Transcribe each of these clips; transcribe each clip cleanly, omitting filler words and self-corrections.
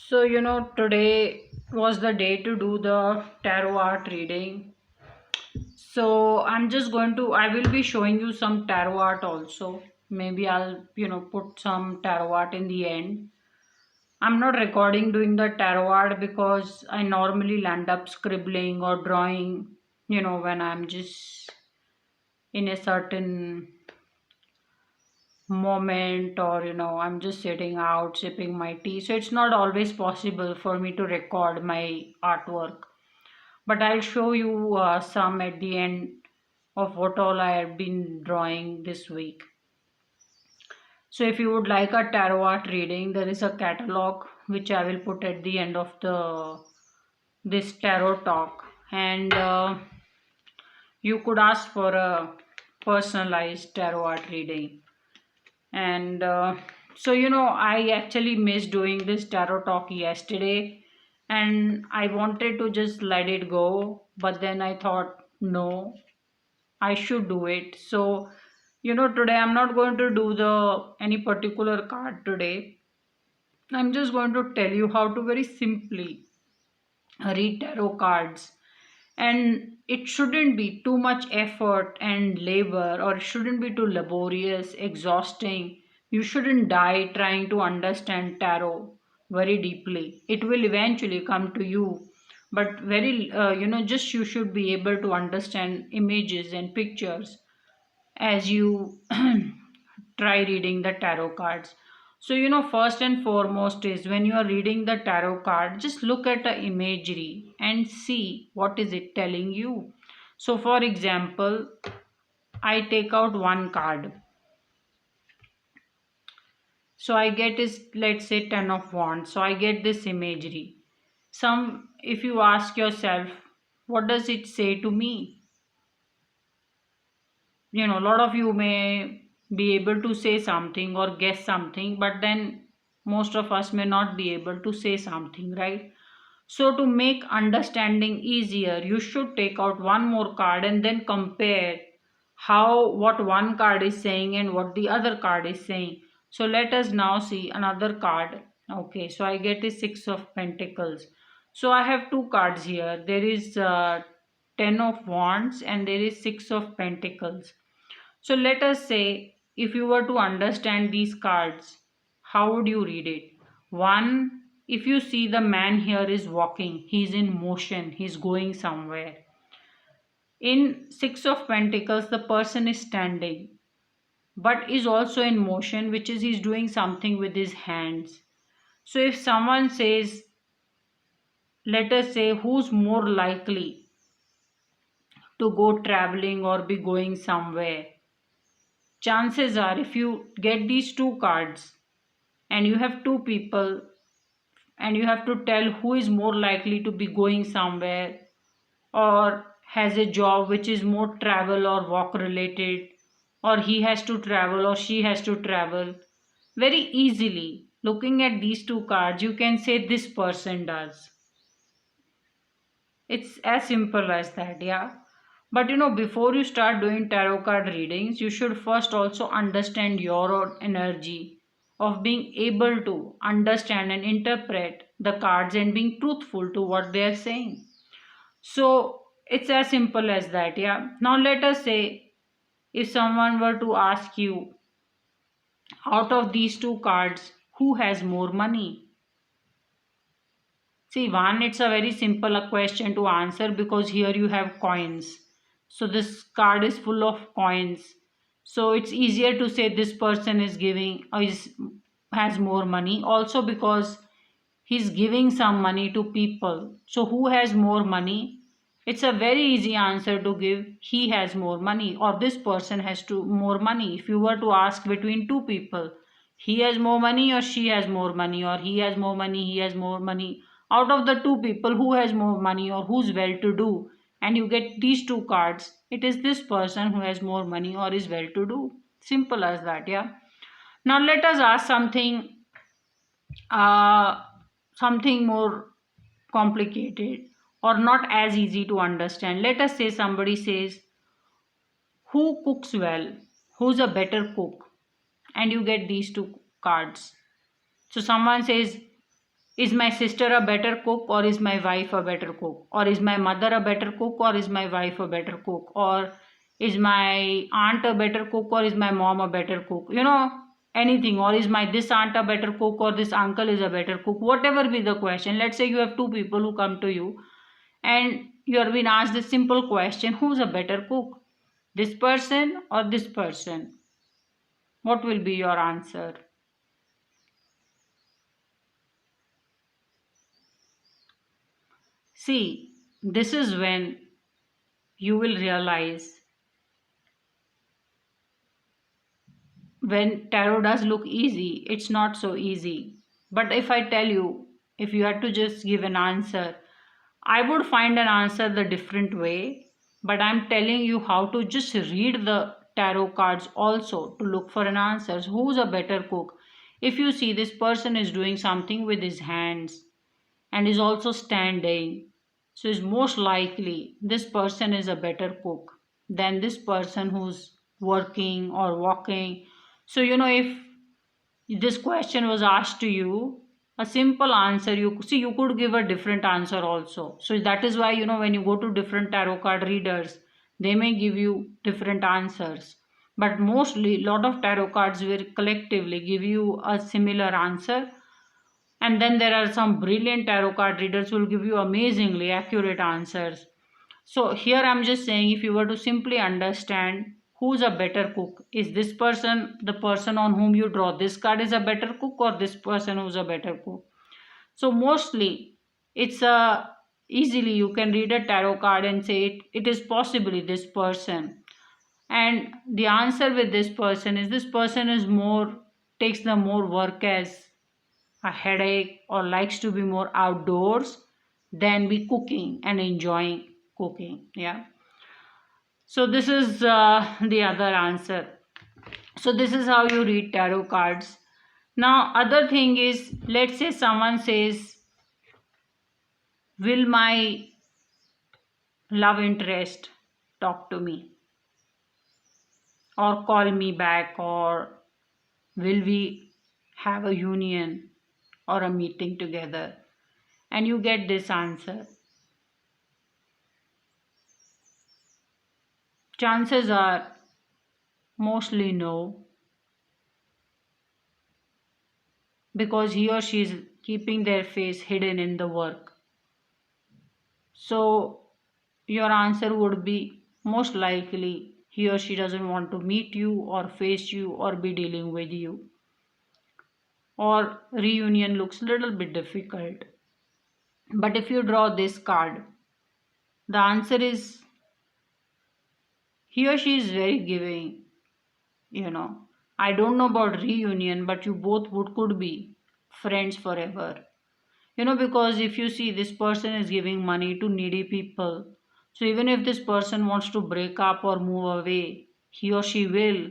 Today was the day to do the tarot art reading. So, I will be showing you some tarot art also. Maybe I'll put some tarot art in the end. I'm not recording doing the tarot art because I normally land up scribbling or drawing when I'm just in a certain moment or I'm just sitting out sipping my tea. So, it's not always possible for me to record my artwork, but I'll show you some at the end of what all I have been drawing this week. So if you would like a tarot art reading, there is a catalog which I will put at the end of the this tarot talk, and you could ask for a personalized tarot art reading. And I actually missed doing this tarot talk yesterday, and I wanted to just let it go, but then I thought, no, I should do it. So, today I'm not going to do the any particular card today. I'm just going to tell you how to very simply read tarot cards. And it shouldn't be too much effort and labor, or it shouldn't be too laborious, exhausting. You shouldn't die trying to understand tarot very deeply. It will eventually come to you, but just you should be able to understand images and pictures as you try reading the tarot cards. So, first and foremost is when you are reading the tarot card, just look at the imagery and see what is it telling you. So, for example, I take out one card. So I get is, let's say, 10 of wands. So I get this imagery. If you ask yourself, what does it say to me? A lot of you may be able to say something or guess something, but then most of us may not be able to say something, right? So to make understanding easier, you should take out one more card and then compare how what one card is saying and what the other card is saying. So let us now see another card. Okay, so I get a 6 of pentacles. So I have two cards here. There is 10 of wands and there is 6 of pentacles. So let us say if you were to understand these cards, how would you read it? One, if you see the man here is walking, he's in motion, he's going somewhere. In 6 of pentacles, the person is standing but is also in motion, which is he's doing something with his hands. So if someone says, let us say, who's more likely to go traveling or be going somewhere? Chances are, if you get these two cards and you have two people and you have to tell who is more likely to be going somewhere or has a job which is more travel or walk related, or he has to travel or she has to travel, very easily looking at these two cards you can say this person does. It's as simple as that, yeah. But before you start doing tarot card readings, you should first also understand your own energy of being able to understand and interpret the cards and being truthful to what they are saying. So it's as simple as that, yeah. Now let us say if someone were to ask you, out of these two cards, who has more money? See, one, it's a very simple question to answer because here you have coins. So this card is full of coins. So it's easier to say this person is giving or has more money. Also because he's giving some money to people. So who has more money? It's a very easy answer to give. He has more money or this person has more money. If you were to ask between two people, he has more money or she has more money, or he has more money, he has more money. Out of the two people, who has more money or who's well to do? And you get these two cards. It is this person who has more money or is well to do. Simple as that, yeah. Now let us ask uh, something more complicated or not as easy to understand. Let us say somebody says, who cooks well? Who's a better cook? And you get these two cards. So someone says, Is my sister a better cook or is my wife a better cook? Or is my mother a better cook or is my wife a better cook? Or is my aunt a better cook or is my mom a better cook? Anything. Or is my this aunt a better cook or this uncle is a better cook? Whatever be the question. Let's say you have two people who come to you and you are being asked this simple question: who's a better cook? This person or this person? What will be your answer? See, this is when you will realize, when tarot does look easy, it's not so easy. But if I tell you, if you had to just give an answer, I would find an answer the different way. But I'm telling you how to just read the tarot cards also to look for an answer. Who's a better cook? If you see this person is doing something with his hands and is also standing, so is most likely this person is a better cook than this person who's working or walking. So if this question was asked to you, a simple answer, you could give a different answer also. So that is why when you go to different tarot card readers, they may give you different answers, but mostly lot of tarot cards will collectively give you a similar answer. And then there are some brilliant tarot card readers who will give you amazingly accurate answers. So here I'm just saying, if you were to simply understand who's a better cook, is this person, the person on whom you draw this card, is a better cook, or this person who's a better cook? So mostly it's a easily you can read a tarot card and say it is possibly this person. And the answer with this person is, this person is more, takes the more work as a headache, or likes to be more outdoors than be cooking and enjoying cooking. Yeah. So this is the other answer. So this is how you read tarot cards. Now other thing is, let's say someone says, will my love interest talk to me or call me back, or will we have a union or a meeting together? And you get this answer. Chances are mostly no, because he or she is keeping their face hidden in the work. So your answer would be, most likely he or she doesn't want to meet you or face you or be dealing with you, or reunion looks a little bit difficult. But if you draw this card, the answer is, he or she is very giving. you know I don't know about reunion, but you both would could be friends forever. Because if you see, this person is giving money to needy people. So even if this person wants to break up or move away, he or she will,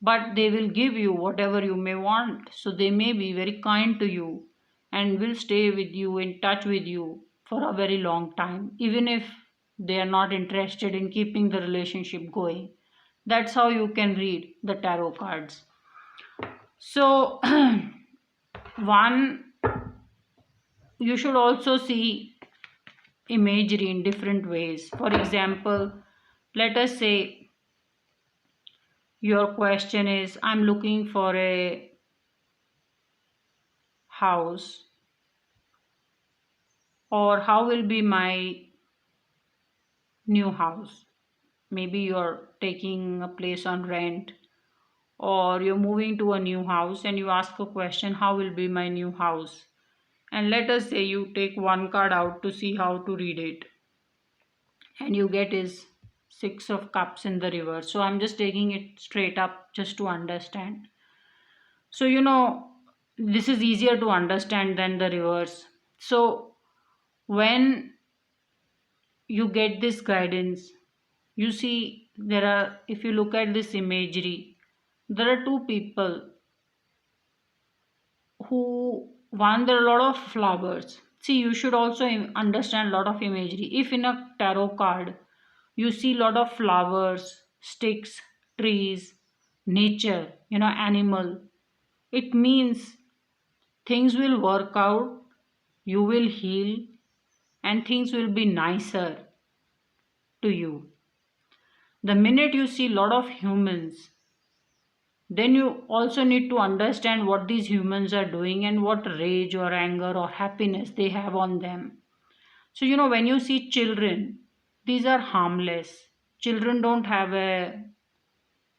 but they will give you whatever you may want. So they may be very kind to you and will stay with you, in touch with you for a very long time, even if they are not interested in keeping the relationship going. That's how you can read the tarot cards. So one, you should also see imagery in different ways. For example, let us say your question is, I'm looking for a house, or how will be my new house? Maybe you're taking a place on rent, or you're moving to a new house and you ask a question, how will be my new house? And let us say you take one card out to see how to read it, and you get is six of cups in the reverse. So I'm just taking it straight up just to understand. So this is easier to understand than the reverse. So when you get this guidance, you see, there are, if you look at this imagery, there are two people who, one, there are a lot of flowers. See, you should also understand a lot of imagery. If in a tarot card you see a lot of flowers, sticks, trees, nature, animal, it means things will work out you will heal, and things will be nicer to you. The minute you see a lot of humans, then you also need to understand what these humans are doing and what rage or anger or happiness they have on them. So, when you see children, these are harmless. Children don't have a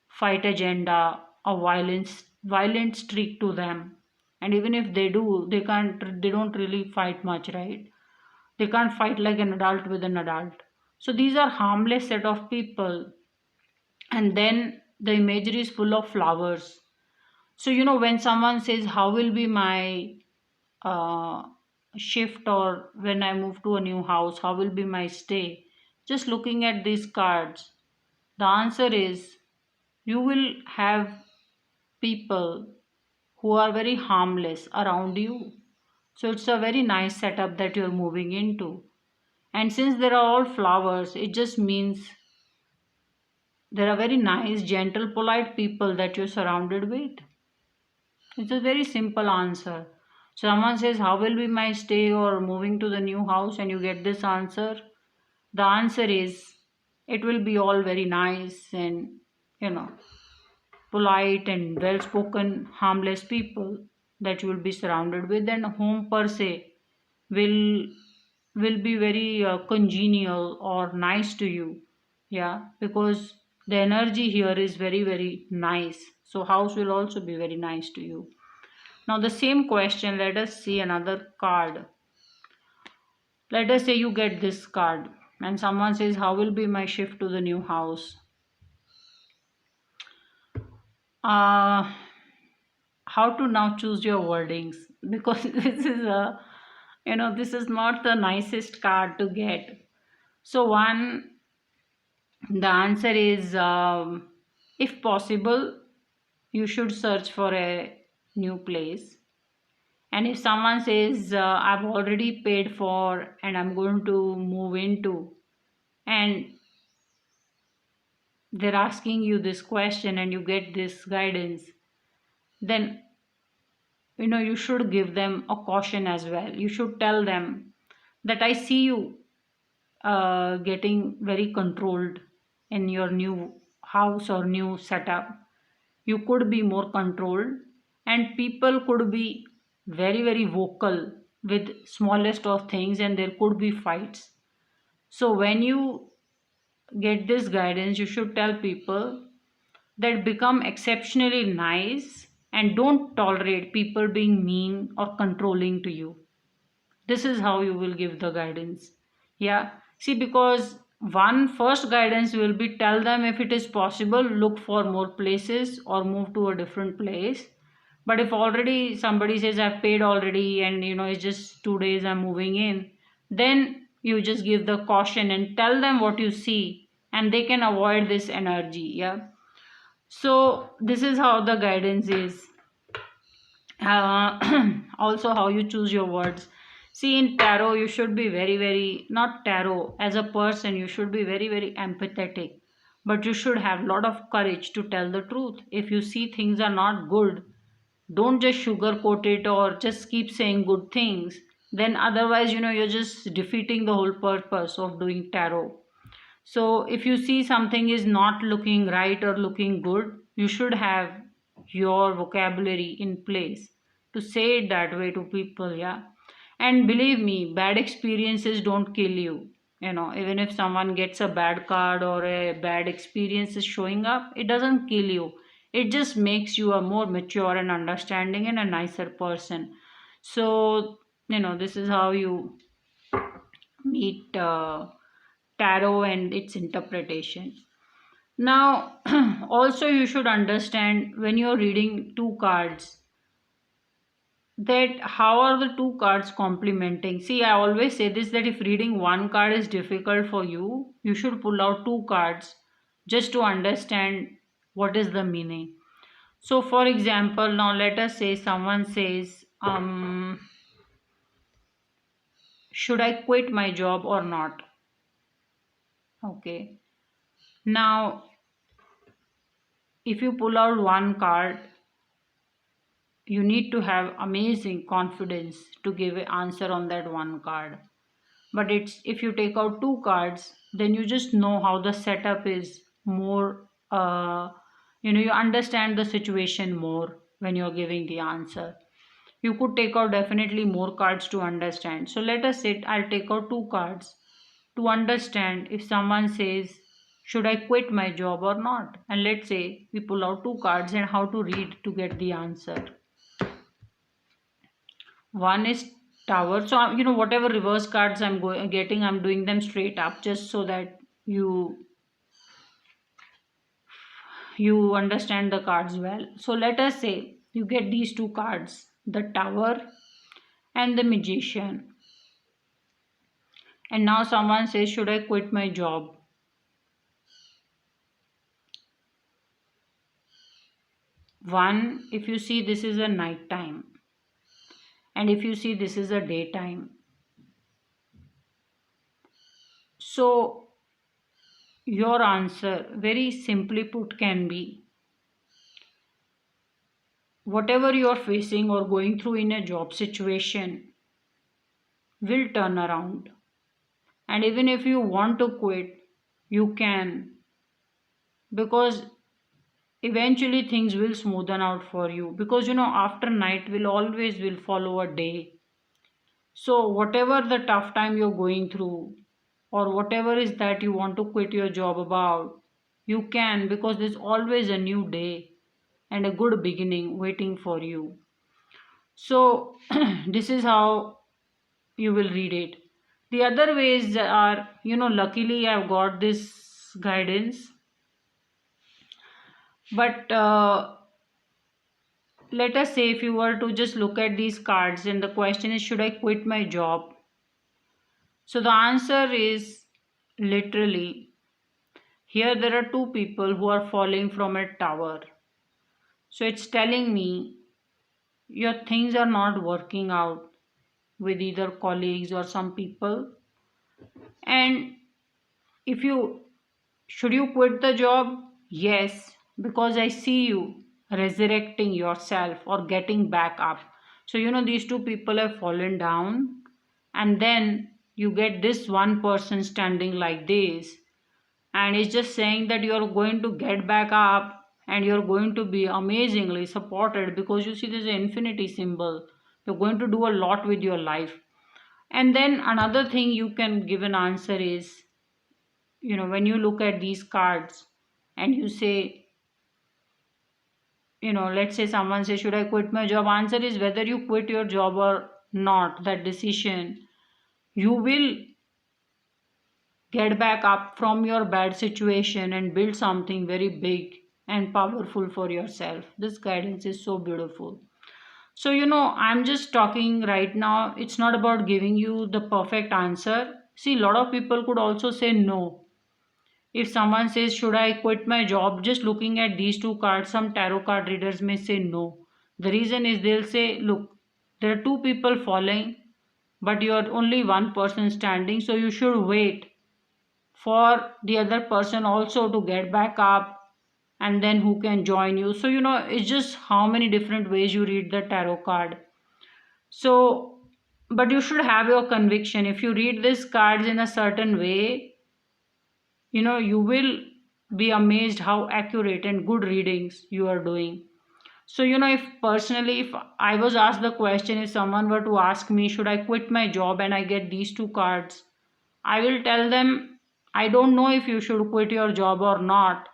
fight agenda or violent streak to them. And even if they do, they don't really fight much, right? They can't fight like an adult with an adult. So these are harmless set of people. And then the imagery is full of flowers. So, when someone says, how will be my uh, shift, or when I move to a new house, how will be my stay? Just looking at these cards, the answer is you will have people who are very harmless around you. So, it's a very nice setup that you're moving into. And since there are all flowers, it just means there are very nice, gentle, polite people that you're surrounded with. It's a very simple answer. Someone says, how will be my stay or moving to the new house, and you get this answer. The answer is, it will be all very nice and, you know, polite and well spoken, harmless people that you will be surrounded with, and home per se will be very congenial or nice to you. Yeah, because the energy here is very, very nice. So, house will also be very nice to you. Now, the same question, let us see another card. Let us say you get this card and someone says, how will be my shift to the new house? Uh, how to now choose your wordings? Because this is not the nicest card to get. So, the answer is, if possible, you should search for a new place. And if someone says, I've already paid for and I'm going to move into, and they're asking you this question and you get this guidance, then you should give them a caution as well. You should tell them that I see you getting very controlled in your new house or new setup. You could be more controlled, and people could be very, very vocal with smallest of things, and there could be fights. So when you get this guidance, you should tell people that become exceptionally nice and don't tolerate people being mean or controlling to you. This is how you will give the guidance. Yeah, see, because one first guidance will be, tell them if it is possible, look for more places or move to a different place. But if already somebody says, I've paid already and it's just 2 days I'm moving in, then you just give the caution and tell them what you see, and they can avoid this energy. Yeah, so this is how the guidance is. Also, how you choose your words. See, in tarot, you should be very, very, not tarot, as a person, you should be very, very empathetic. But you should have a lot of courage to tell the truth. If you see things are not good, don't just sugarcoat it or just keep saying good things. Then, otherwise, you're just defeating the whole purpose of doing tarot. So, if you see something is not looking right or looking good, you should have your vocabulary in place to say it that way to people. Yeah. And believe me, bad experiences don't kill you. Even if someone gets a bad card or a bad experience is showing up, it doesn't kill you. It just makes you a more mature and understanding and a nicer person. So, this is how you meet tarot and its interpretation. Now, also you should understand when you're reading two cards, that how are the two cards complementing. See, I always say this, that if reading one card is difficult for you, you should pull out two cards just to understand what is the meaning. So, for example, now let us say someone says, should I quit my job or not? Okay. Now, if you pull out one card, you need to have amazing confidence to give an answer on that one card. But it's, if you take out two cards, then you just know how the setup is more, you understand the situation more when you're giving the answer. You could take out definitely more cards to understand. So let us say I'll take out two cards to understand if someone says, should I quit my job or not? And let's say we pull out two cards and how to read to get the answer. One is tower. So whatever reverse cards I'm getting, I'm doing them straight up just so that you understand the cards well. So let us say you get these two cards, the tower and the magician. And now someone says, should I quit my job? One, if you see, this is a night time, and if you see, this is a daytime. So your answer, very simply put, can be whatever you're facing or going through in a job situation will turn around. And even if you want to quit, you can, because eventually things will smoothen out for you, because after night will follow a day. So whatever the tough time you're going through, or whatever is that you want to quit your job about, you can, because there's always a new day and a good beginning waiting for you. So this is how you will read it. The other ways are, luckily I've got this guidance, but let us say if you were to just look at these cards and the question is, should I quit my job? So the answer is literally, here there are two people who are falling from a tower. So it's telling me your things are not working out with either colleagues or some people. And if you, should you quit the job? Yes, because I see you resurrecting yourself or getting back up. So these two people have fallen down, and then you get this one person standing like this, and it's just saying that you're going to get back up and you're going to be amazingly supported, because you see there's an infinity symbol. You're going to do a lot with your life. And then another thing you can give an answer is, when you look at these cards and you say, let's say someone says, should I quit my job? Answer is, whether you quit your job or not, that decision, you will get back up from your bad situation and build something very big and powerful for yourself. This guidance is so beautiful. So I'm just talking right now, it's not about giving you the perfect answer. See, a lot of people could also say no. If someone says, should I quit my job, just looking at these two cards, some tarot card readers may say no. The reason is, they'll say, look, there are two people falling, but you're only one person standing, so you should wait for the other person also to get back up, and then who can join you. So it's just how many different ways you read the tarot card. So, but you should have your conviction. If you read these cards in a certain way, you will be amazed how accurate and good readings you are doing. So if personally, if I was asked the question, if someone were to ask me, should I quit my job, and I get these two cards, I will tell them, I don't know if you should quit your job or not,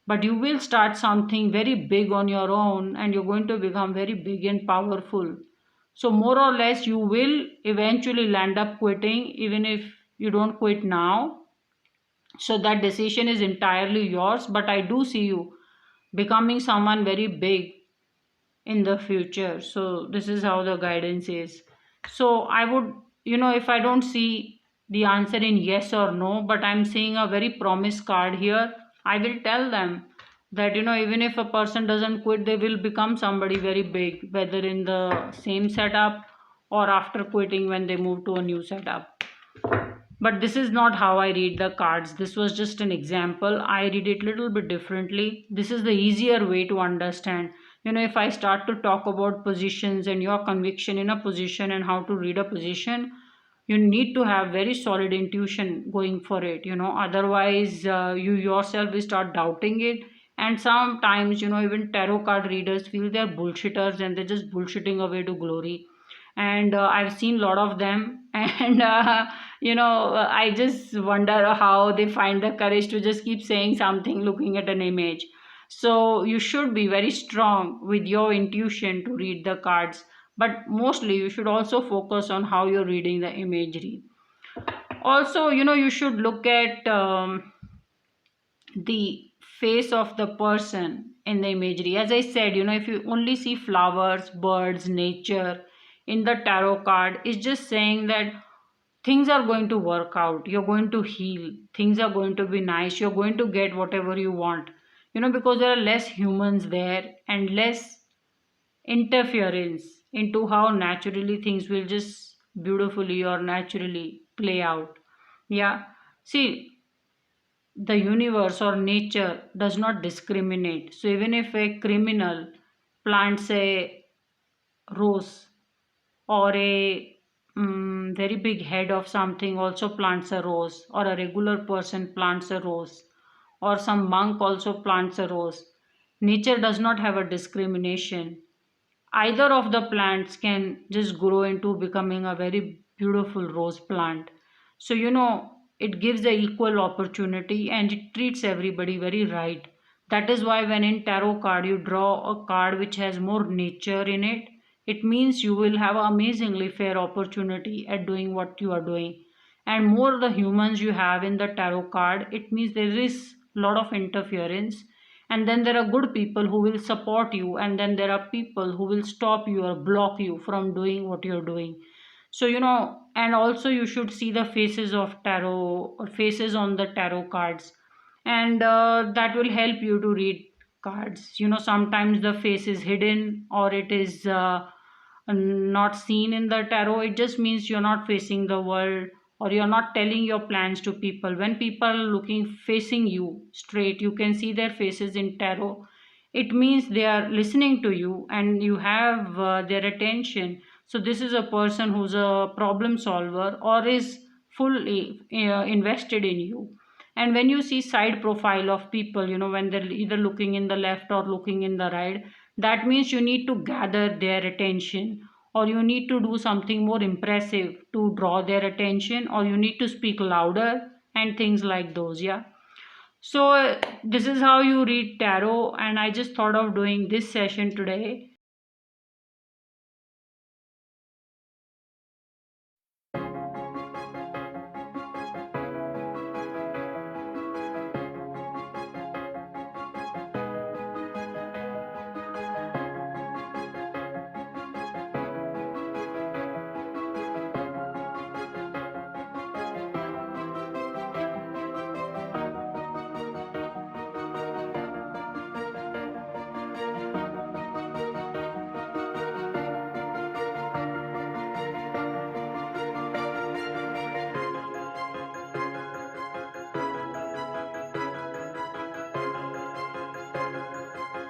but you will start something very big on your own, and you're going to become very big and powerful. So more or less you will eventually land up quitting, even if you don't quit now. So that decision is entirely yours, but I do see you becoming someone very big in the future. So this is how the guidance is. So I would, if I don't see the answer in yes or no, but I'm seeing a very promise card here, I will tell them that even if a person doesn't quit, they will become somebody very big, whether in the same setup or after quitting when they move to a new setup. But this is not how I read the cards. This was just an example. I read it a little bit differently. This is the easier way to understand. If I start to talk about positions and your conviction in a position and how to read a position, you need to have very solid intuition going for it. Otherwise you yourself will start doubting it. And sometimes, even tarot card readers feel they're bullshitters and they're just bullshitting away to glory. And I've seen a lot of them and I just wonder how they find the courage to just keep saying something looking at an image. So you should be very strong with your intuition to read the cards, but mostly you should also focus on how you're reading the imagery. Also, you should look at the face of the person in the imagery. As I said, if you only see flowers, birds, nature in the tarot card, it's just saying that things are going to work out, you're going to heal, things are going to be nice, you're going to get whatever you want. Because there are less humans there and less interference into how naturally things will just beautifully or naturally play out. Yeah. See, the universe or nature does not discriminate. So even if a criminal plants a rose, or a very big head of something also plants a rose, or a regular person plants a rose, or some monk also plants a rose, nature does not have a discrimination. Either of the plants can just grow into becoming a very beautiful rose plant. So it gives the equal opportunity and it treats everybody very right. That is why when in tarot card you draw a card which has more nature in it, it means you will have amazingly fair opportunity at doing what you are doing. And more the humans you have in the tarot card, it means there is a lot of interference. And then there are good people who will support you, and then there are people who will stop you or block you from doing what you're doing. So and also you should see the faces of tarot or faces on the tarot cards, and that will help you to read cards. Sometimes the face is hidden or it is not seen in the tarot. It just means you're not facing the world, or you're not telling your plans to people. When people are looking facing you straight, you can see their faces in tarot. It means they are listening to you and you have their attention. So this is a person who's a problem solver or is fully invested in you. And when you see side profile of people, when they're either looking in the left or looking in the right, that means you need to gather their attention, or you need to do something more impressive to draw their attention, or you need to speak louder and things like those. Yeah. So this is how you read tarot, and I just thought of doing this session today